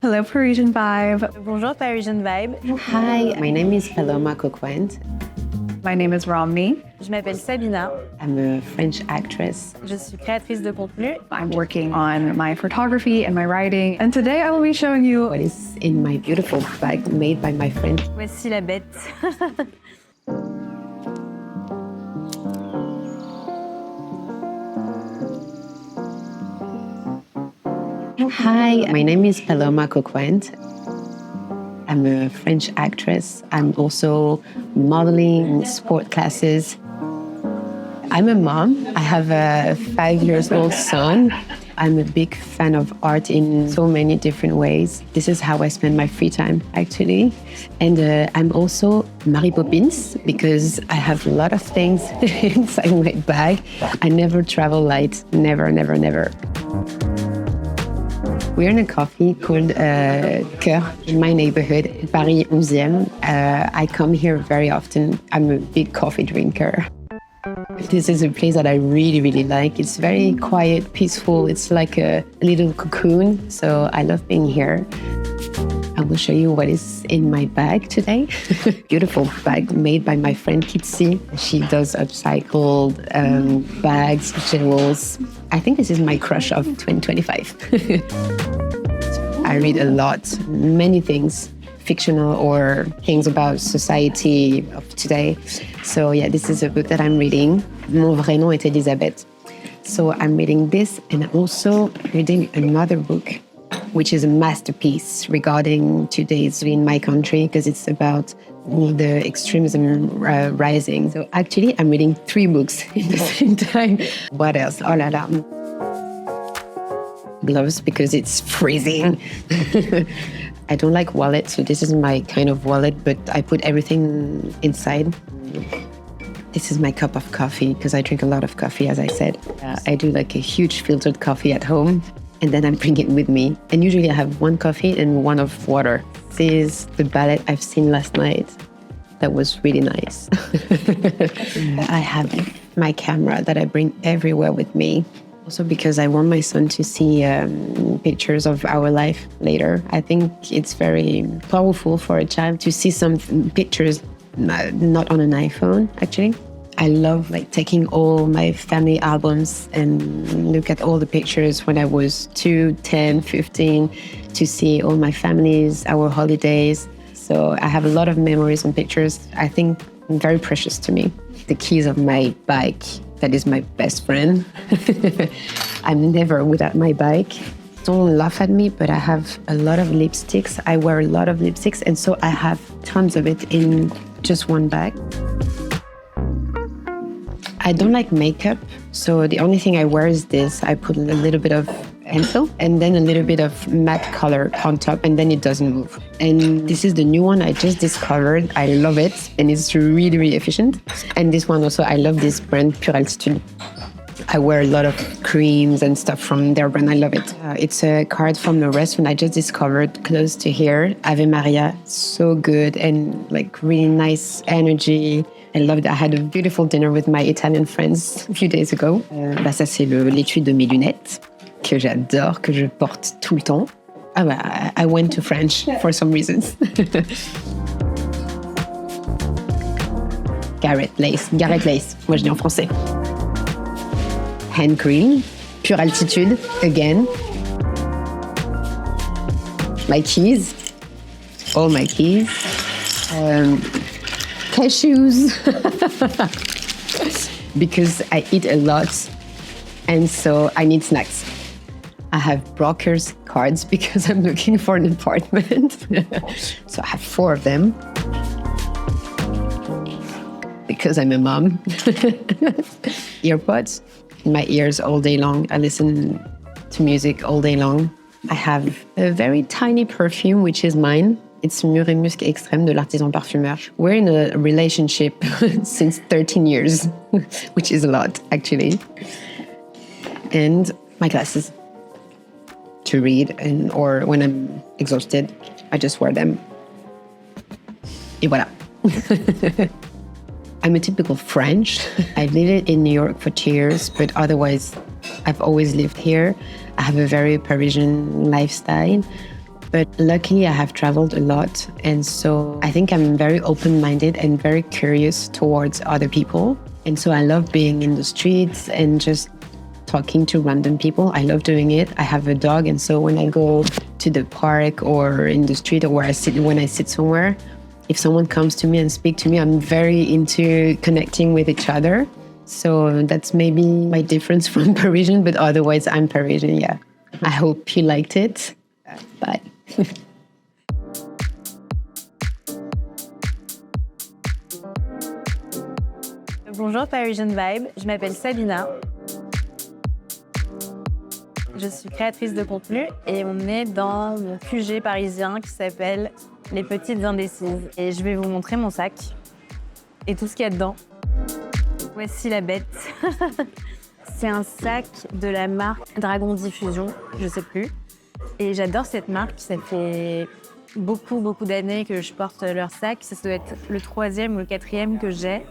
Hello, Parisian Vibe. Bonjour, Parisian Vibe. Hi, my name is Paloma. My name is Romney. Je m'appelle Sabina. I'm a French actress. Je suis créatrice de contenu. I'm working on my photography and my writing, and today I will be showing you What is in my beautiful bag made by my friend. Voici la bête. Hi, my name is Paloma. I'm a French actress. I'm also modeling, sport classes. I'm a mom. I have a 5-year-old son. I'm a big fan of art in so many different ways. This is how I spend my free time, actually. And I'm also Mary Poppins because I have a lot of things inside my bag. I never travel light. Never, never, never. We're in a coffee called Cœur in my neighborhood, Paris 11. I come here very often. I'm a big coffee drinker. This is a place that I really, really like. It's very quiet, peaceful. It's like a little cocoon, so I love being here. I will show you what is in my bag today. Beautiful bag made by my friend Kitsi. She does upcycled bags, jewels. I think this is my crush of 2025. I read a lot, many things, fictional or things about society of today. So yeah, this is a book that I'm reading. Mon vrai nom est Elisabeth. So I'm reading this and also reading another book, which is a masterpiece regarding today's in my country because it's about the extremism rising. So actually, I'm reading 3 books at the same time. What else? Oh la la. Gloves because it's freezing. I don't like wallet, so this is my kind of wallet, but I put everything inside. This is my cup of coffee because I drink a lot of coffee, as I said. I do like a huge filtered coffee at home, and then I bring it with me. And usually I have 1 coffee and 1 of water. This is the ballet I've seen last night. That was really nice. I have my camera that I bring everywhere with me. Also because I want my son to see pictures of our life later. I think it's very powerful for a child to see some pictures, not on an iPhone, actually. I love taking all my family albums and look at all the pictures when I was 2, 10, 15, to see all my families, our holidays. So I have a lot of memories and pictures, I think very precious to me. The keys of my bike, that is my best friend. I'm never without my bike. Don't laugh at me, but I have a lot of lipsticks. I wear a lot of lipsticks, and so I have tons of it in just one bag. I don't like makeup, so the only thing I wear is this. I put a little bit of pencil and then a little bit of matte color on top, and then it doesn't move. And this is the new one I just discovered. I love it, and it's really, really efficient. And this one also, I love this brand, Pure Altitude. I wear a lot of creams and stuff from their brand. I love it. It's a card from the restaurant I just discovered close to here, Ave Maria. So good and really nice energy. I loved it. I had a beautiful dinner with my Italian friends a few days ago. Ça, c'est l'étui de mes lunettes que j'adore, que je porte tout le temps. I went to French for some reasons. Garrett Lace. Moi, je dis en français. Hand cream, Pure Altitude, again. My keys, all my keys. Cashews, because I eat a lot, and so I need snacks. I have brokers cards because I'm looking for an apartment. So I have 4 of them because I'm a mom. Earpods in my ears all day long. I listen to music all day long. I have a very tiny perfume, which is mine. It's Mûr et Musc Extrême de l'Artisan Parfumeur. We're in a relationship since 13 years, which is a lot, actually. And my glasses to read, or when I'm exhausted, I just wear them. Et voilà. I'm a typical French. I've lived in New York for 2 years, but otherwise, I've always lived here. I have a very Parisian lifestyle. But luckily, I have traveled a lot. And so I think I'm very open-minded and very curious towards other people. And so I love being in the streets and just talking to random people. I love doing it. I have a dog. And so when I go to the park or in the street or when I sit somewhere, if someone comes to me and speaks to me, I'm very into connecting with each other. So that's maybe my difference from Parisian, but otherwise I'm Parisian, yeah. I hope you liked it. Bye. Bonjour Parisian Vibe, je m'appelle Sabina. Je suis créatrice de contenu et on est dans mon QG parisien qui s'appelle Les Petites Indécises. Et je vais vous montrer mon sac et tout ce qu'il y a dedans. Voici la bête. C'est un sac de la marque Dragon Diffusion, je sais plus. Et j'adore cette marque, ça fait beaucoup d'années que je porte leur sac. Ça doit être le 3e ou le 4e que j'ai.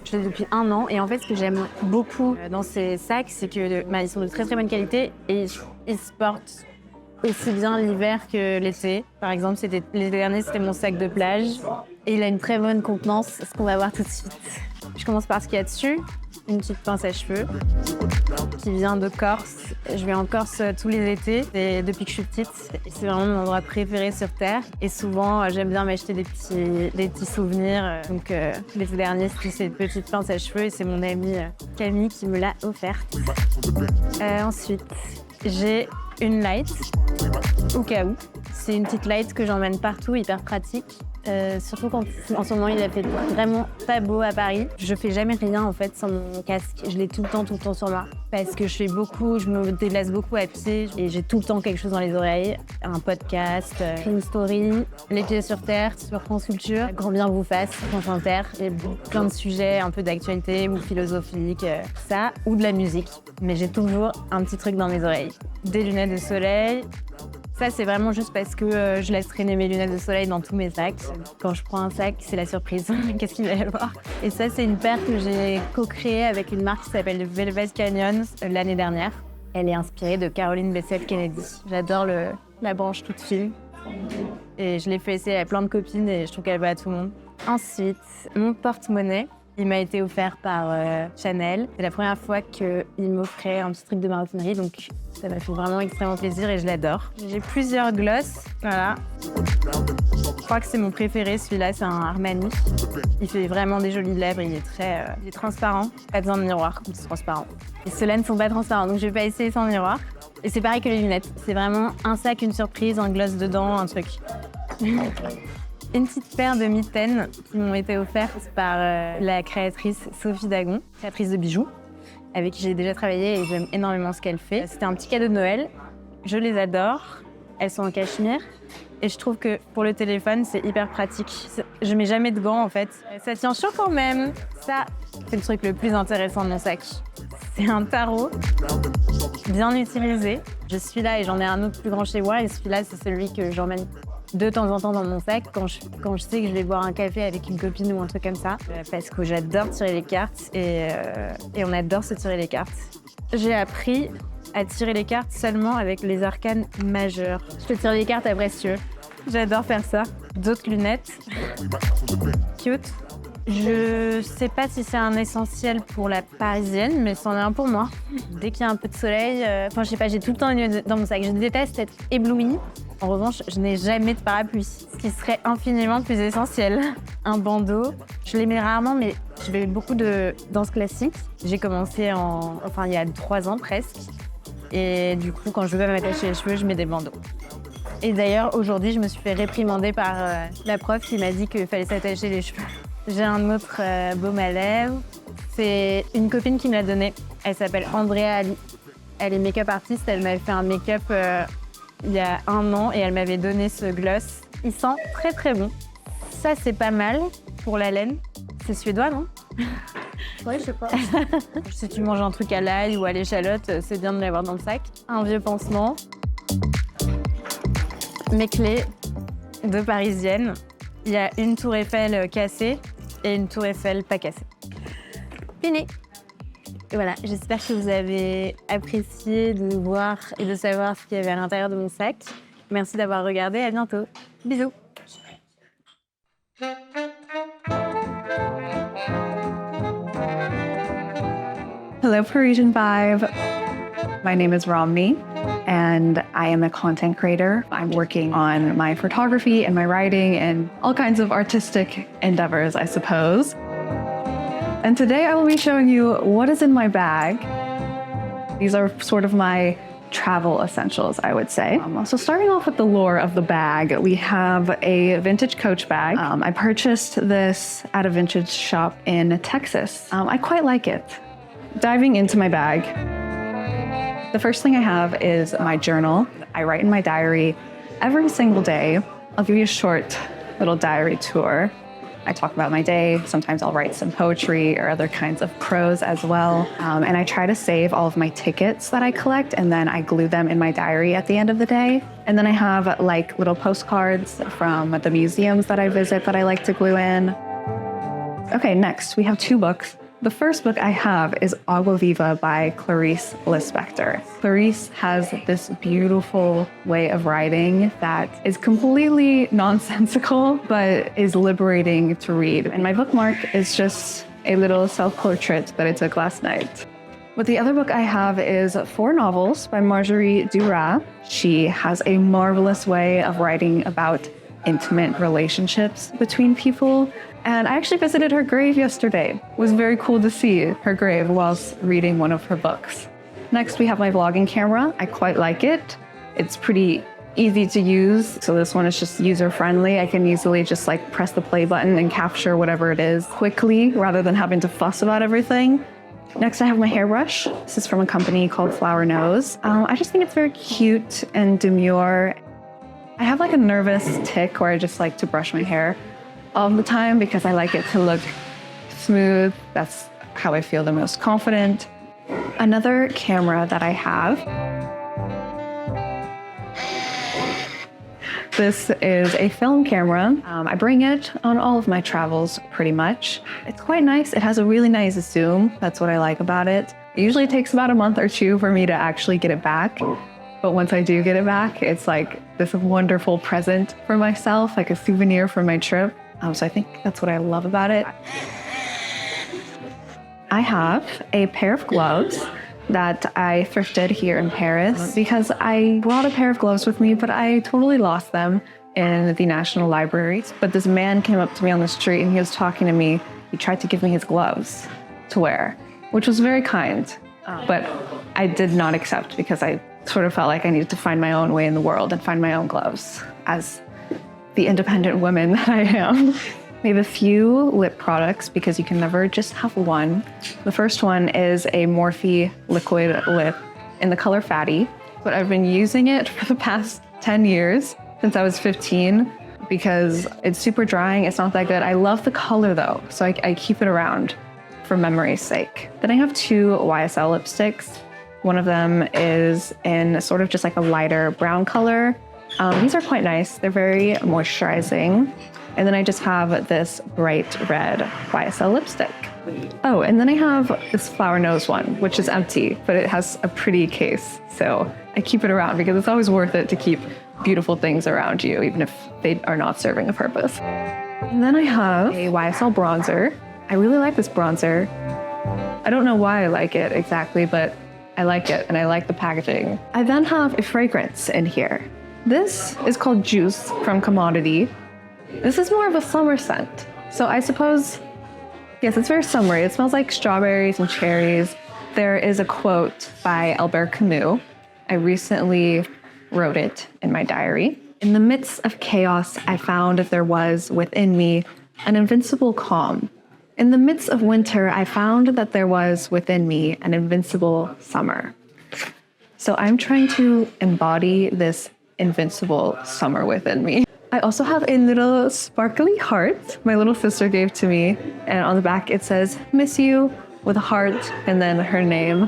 Je l'ai depuis 1 an et en fait ce que j'aime beaucoup dans ces sacs, c'est que ils sont de très bonne qualité et ils se portent aussi bien l'hiver que l'été. Par exemple, l'été dernier, c'était mon sac de plage et il a une très bonne contenance, ce qu'on va voir tout de suite. Je commence par ce qu'il y a dessus, une petite pince à cheveux qui vient de Corse. Je vais en Corse tous les étés et depuis que je suis petite, c'est vraiment mon endroit préféré sur Terre. Et souvent, j'aime bien m'acheter des petits souvenirs. Donc l'été dernier, c'était cette petite pince à cheveux et c'est mon amie Camille qui me l'a offerte. Ensuite, j'ai une light au cas où. C'est une petite light que j'emmène partout, hyper pratique. Surtout quand en ce moment il a fait vraiment pas beau à Paris. Je fais jamais rien en fait sans mon casque. Je l'ai tout le temps sur moi. Parce que je me déplace beaucoup à pied et j'ai tout le temps quelque chose dans les oreilles. Un podcast, une story, les pieds sur terre, sur France Culture, Grand bien vous fasse, France Inter. J'ai plein de sujets un peu d'actualité ou philosophique, ça, ou de la musique. Mais j'ai toujours un petit truc dans mes oreilles. Des lunettes de soleil. Ça, c'est vraiment juste parce que je laisse traîner mes lunettes de soleil dans tous mes sacs. Quand je prends un sac, c'est la surprise. Qu'est-ce qu'il va y avoir? Et ça, c'est une paire que j'ai co-créée avec une marque qui s'appelle Velvet Canyon l'année dernière. Elle est inspirée de Caroline Bessel-Kennedy. J'adore la branche toute fine. Et je l'ai fait essayer à plein de copines et je trouve qu'elle va à tout le monde. Ensuite, mon porte-monnaie. Il m'a été offert par Chanel. C'est la première fois qu'il m'offrait un petit truc de maroquinerie, donc ça m'a fait vraiment extrêmement plaisir et je l'adore. J'ai plusieurs glosses, voilà. Je crois que c'est mon préféré, celui-là, c'est un Armani. Il fait vraiment des jolies lèvres, il est transparent. Pas besoin de miroir, comme c'est transparent. Et ceux-là ne sont pas transparents, donc je vais pas essayer sans miroir. Et c'est pareil que les lunettes. C'est vraiment un sac, une surprise, un gloss dedans, un truc. Une petite paire de mitaines qui m'ont été offertes par la créatrice Sophie Dagon, créatrice de bijoux, avec qui j'ai déjà travaillé et j'aime énormément ce qu'elle fait. C'était un petit cadeau de Noël. Je les adore. Elles sont en cachemire. Et je trouve que pour le téléphone, c'est hyper pratique. Je mets jamais de gants en fait. Ça tient chaud quand même. Ça, c'est le truc le plus intéressant de mon sac. C'est un tarot bien utilisé. Je suis là et j'en ai un autre plus grand chez moi. Et celui-là, c'est celui que j'emmène de temps en temps dans mon sac quand je sais que je vais boire un café avec une copine ou un truc comme ça. Parce que j'adore tirer les cartes et on adore se tirer les cartes. J'ai appris à tirer les cartes seulement avec les arcanes majeurs. Je te tire les cartes à précieux. J'adore faire ça. D'autres lunettes. Cute. Je sais pas si c'est un essentiel pour la parisienne, mais c'en est un pour moi. Dès qu'il y a un peu de soleil, je sais pas, j'ai tout le temps une lunettes dans mon sac. Je déteste être éblouie. En revanche, je n'ai jamais de parapluie, ce qui serait infiniment plus essentiel. Un bandeau, je les mets rarement, mais je fais beaucoup de danse classique. J'ai commencé il y a 3 ans presque. Et du coup, quand je veux m'attacher les cheveux, je mets des bandeaux. Et d'ailleurs, aujourd'hui, je me suis fait réprimander par la prof qui m'a dit qu'il fallait s'attacher les cheveux. J'ai un autre baume à lèvres. C'est une copine qui me l'a donné. Elle s'appelle Andrea Ali. Elle est make-up artiste. Elle m'avait fait un make-up il y a 1 an et elle m'avait donné ce gloss. Il sent très bon. Ça, c'est pas mal pour la laine. C'est suédois, non? Ouais, je sais pas. Si tu manges un truc à l'ail ou à l'échalote, c'est bien de l'avoir dans le sac. Un vieux pansement. Mes clés de parisienne. Il y a une tour Eiffel cassée et une tour Eiffel pas cassée. Fini. Et voilà, j'espère que vous avez apprécié de voir et de savoir ce qu'il y avait à l'intérieur de mon sac. Merci d'avoir regardé. À bientôt. Bisous. Hello, Parisian Vibe. My name is Romney, and I am a content creator. I'm working on my photography and my writing and all kinds of artistic endeavors, I suppose. And today I will be showing you what is in my bag. These are sort of my travel essentials, I would say. So starting off with the lore of the bag, we have a vintage Coach bag. I purchased this at a vintage shop in Texas. I quite like it. Diving into my bag, the first thing I have is my journal. I write in my diary every single day. I'll give you a short little diary tour. I talk about my day. Sometimes I'll write some poetry or other kinds of prose as well. And I try to save all of my tickets that I collect, and then I glue them in my diary at the end of the day. And then I have like little postcards from the museums that I visit that I like to glue in. Okay, next we have 2 books. The first book I have is Agua Viva by Clarice Lispector. Clarice has this beautiful way of writing that is completely nonsensical, but is liberating to read. And my bookmark is just a little self-portrait that I took last night. But the other book I have is 4 novels by Marjorie Duras. She has a marvelous way of writing about intimate relationships between people. And I actually visited her grave yesterday. It was very cool to see her grave whilst reading one of her books. Next, we have my vlogging camera. I quite like it. It's pretty easy to use. So this one is just user-friendly. I can easily just like press the play button and capture whatever it is quickly rather than having to fuss about everything. Next, I have my hairbrush. This is from a company called Flower Nose. I just think it's very cute and demure. I have like a nervous tick where I just like to brush my hair all the time because I like it to look smooth. That's how I feel the most confident. Another camera that I have. This is a film camera. I bring it on all of my travels pretty much. It's quite nice. It has a really nice zoom. That's what I like about it. It usually takes about a month or 2 for me to actually get it back. But once I do get it back, it's like this wonderful present for myself, like a souvenir from my trip. So I think that's what I love about it. I have a pair of gloves that I thrifted here in Paris because I brought a pair of gloves with me, but I totally lost them in the National Library. But this man came up to me on the street and he was talking to me. He tried to give me his gloves to wear, which was very kind. But I did not accept because I sort of felt like I needed to find my own way in the world and find my own gloves as the independent woman that I am. We have a few lip products because you can never just have one. The first one is a Morphe liquid lip in the color Fatty, but I've been using it for the past 10 years since I was 15 because it's super drying. It's not that good. I love the color though, so I keep it around for memory's sake. Then I have 2 YSL lipsticks. One of them is in sort of just like a lighter brown color. These are quite nice. They're very moisturizing. And then I just have this bright red YSL lipstick. Oh, and then I have this Flower Nose one, which is empty, but it has a pretty case. So I keep it around because it's always worth it to keep beautiful things around you, even if they are not serving a purpose. And then I have a YSL bronzer. I really like this bronzer. I don't know why I like it exactly, but I like it and I like the packaging. I then have a fragrance in here. This is called Juice from Commodity. This is more of a summer scent. So I suppose, yes, it's very summery. It smells like strawberries and cherries. There is a quote by Albert Camus. I recently wrote it in my diary. In the midst of chaos, I found that there was within me an invincible calm. In the midst of winter, I found that there was within me an invincible summer. So I'm trying to embody this invincible summer within me. I also have a little sparkly heart my little sister gave to me. And on the back it says, "Miss you," with a heart and then her name.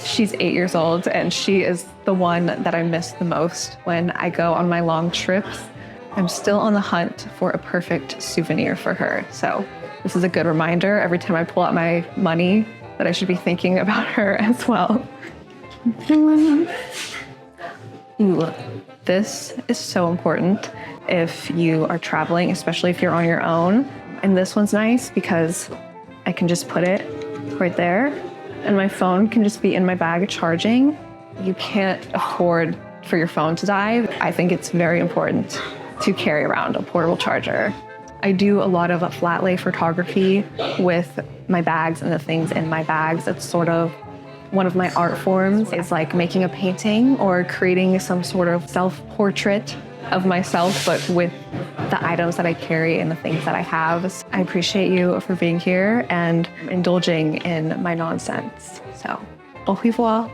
She's 8 years old and she is the one that I miss the most when I go on my long trips. I'm still on the hunt for a perfect souvenir for her. So this is a good reminder every time I pull out my money that I should be thinking about her as well. Ooh, This is so important if you are traveling, especially if you're on your own. And this one's nice because I can just put it right there and my phone can just be in my bag charging. You can't afford for your phone to die. I think it's very important to carry around a portable charger. I do a lot of flat lay photography with my bags and the things in my bags. It's sort of one of my art forms. It's like making a painting or creating some sort of self-portrait of myself, but with the items that I carry and the things that I have. I appreciate you for being here and indulging in my nonsense. So, au revoir.